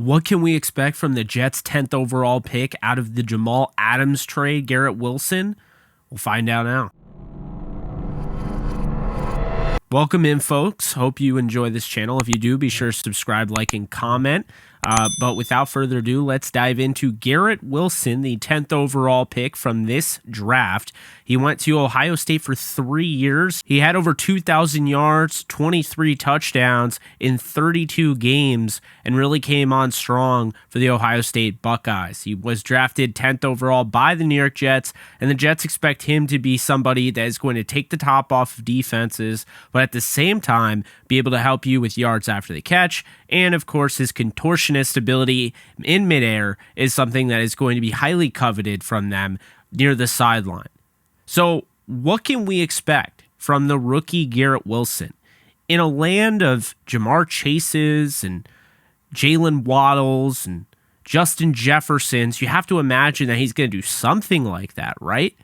What can we expect from the Jets' 10th overall pick out of the Jamal Adams trade, Garrett Wilson? We'll find out now. Welcome in, folks. Hope you enjoy this channel. If you do, be sure to subscribe, like, and comment. But without further ado, let's dive into Garrett Wilson, the 10th overall pick from this draft. He went to Ohio State for 3 years. He had over 2,000 yards, 23 touchdowns in 32 games, and really came on strong for the Ohio State Buckeyes. He was drafted 10th overall by the New York Jets, and the Jets expect him to be somebody that is going to take the top off of defenses, but at the same time, be able to help you with yards after the catch. And of course, his contortionist ability in midair is something that is going to be highly coveted from them near the sideline. So what can we expect from the rookie Garrett Wilson? In a land of Ja'Marr Chases and Jalen Waddles and Justin Jeffersons, you have to imagine that he's going to do something like that, right?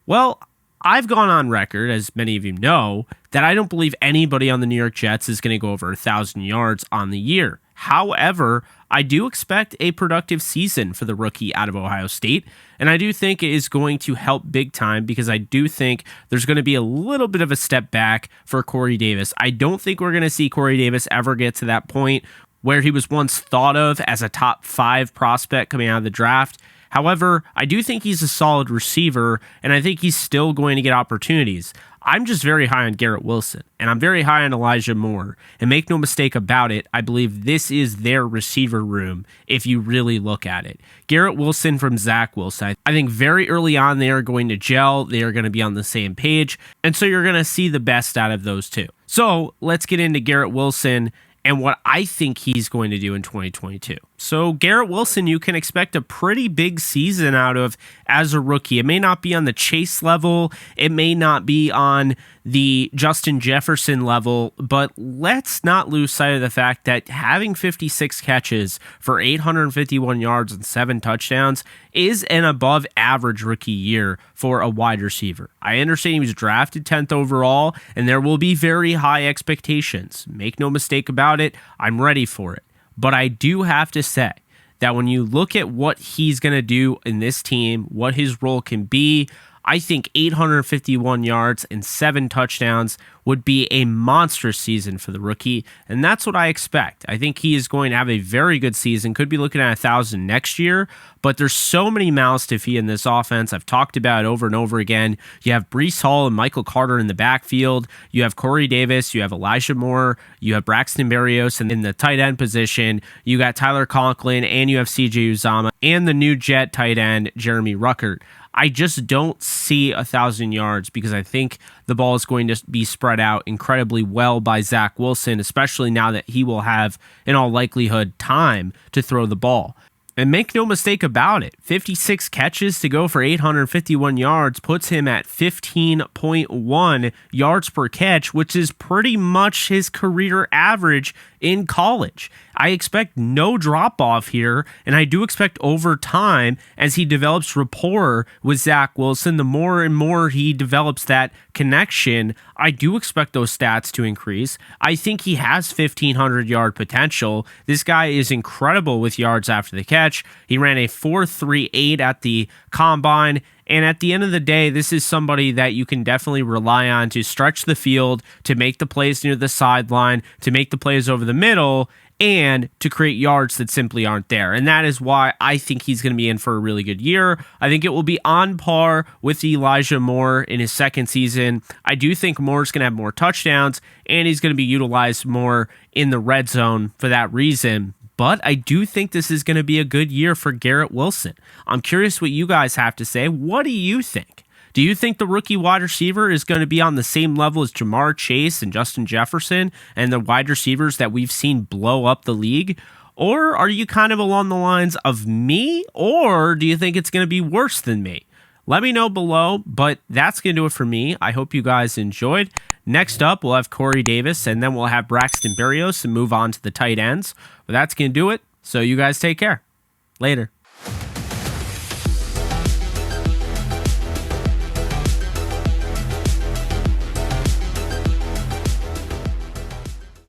Well, I've gone on record, as many of you know, that I don't believe anybody on the New York Jets is going to go over 1,000 yards on the year. However, I do expect a productive season for the rookie out of Ohio State, and I do think it is going to help big time because I do think there's going to be a little bit of a step back for Corey Davis. I don't think we're going to see Corey Davis ever get to that point where he was once thought of as a top 5 prospect coming out of the draft. However, I do think he's a solid receiver, and I think he's still going to get opportunities. I'm just very high on Garrett Wilson, and I'm very high on Elijah Moore. And make no mistake about it, I believe this is their receiver room if you really look at it. Garrett Wilson from Zach Wilson. I think very early on they are going to gel. They are going to be on the same page, and so you're going to see the best out of those two. So let's get into Garrett Wilson and what I think he's going to do in 2022. So Garrett Wilson, you can expect a pretty big season out of as a rookie. It may not be on the Chase level. It may not be on the Justin Jefferson level, but let's not lose sight of the fact that having 56 catches for 851 yards and 7 touchdowns is an above average rookie year for a wide receiver. I understand he was drafted 10th overall, and there will be very high expectations. Make no mistake about it, I'm ready for it. But I do have to say that when you look at what he's going to do in this team, what his role can be, I think 851 yards and 7 touchdowns would be a monstrous season for the rookie, and that's what I expect. I think he is going to have a very good season, could be looking at 1,000 next year, but there's so many mouths to feed in this offense. I've talked about it over and over again. You have Breece Hall and Michael Carter in the backfield. You have Corey Davis. You have Elijah Moore. You have Braxton Berrios in the tight end position. You got Tyler Conklin, and you have CJ Uzomah, and the new Jet tight end, Jeremy Ruckert. I just don't see 1,000 yards because I think the ball is going to be spread out incredibly well by Zach Wilson, especially now that he will have, in all likelihood, time to throw the ball. And make no mistake about it, 56 catches to go for 851 yards puts him at 15.1 yards per catch, which is pretty much his career average in college. I expect no drop-off here, and I do expect over time, as he develops rapport with Zach Wilson, the more and more he develops that connection, I do expect those stats to increase. I think he has 1,500-yard potential. This guy is incredible with yards after the catch. He ran a 4.38 at the combine, and at the end of the day, this is somebody that you can definitely rely on to stretch the field, to make the plays near the sideline, to make the plays over the middle, and to create yards that simply aren't there. And that is why I think he's going to be in for a really good year. I think it will be on par with Elijah Moore in his second season. I do think Moore's going to have more touchdowns, and he's going to be utilized more in the red zone for that reason. But I do think this is going to be a good year for Garrett Wilson. I'm curious what you guys have to say. What do you think? Do you think the rookie wide receiver is going to be on the same level as Ja'Marr Chase and Justin Jefferson and the wide receivers that we've seen blow up the league? Or are you kind of along the lines of me? Or do you think it's going to be worse than me? Let me know below, but that's going to do it for me. I hope you guys enjoyed. Next up, we'll have Corey Davis, and then we'll have Braxton Berrios and move on to the tight ends. But that's going to do it. So you guys take care. Later.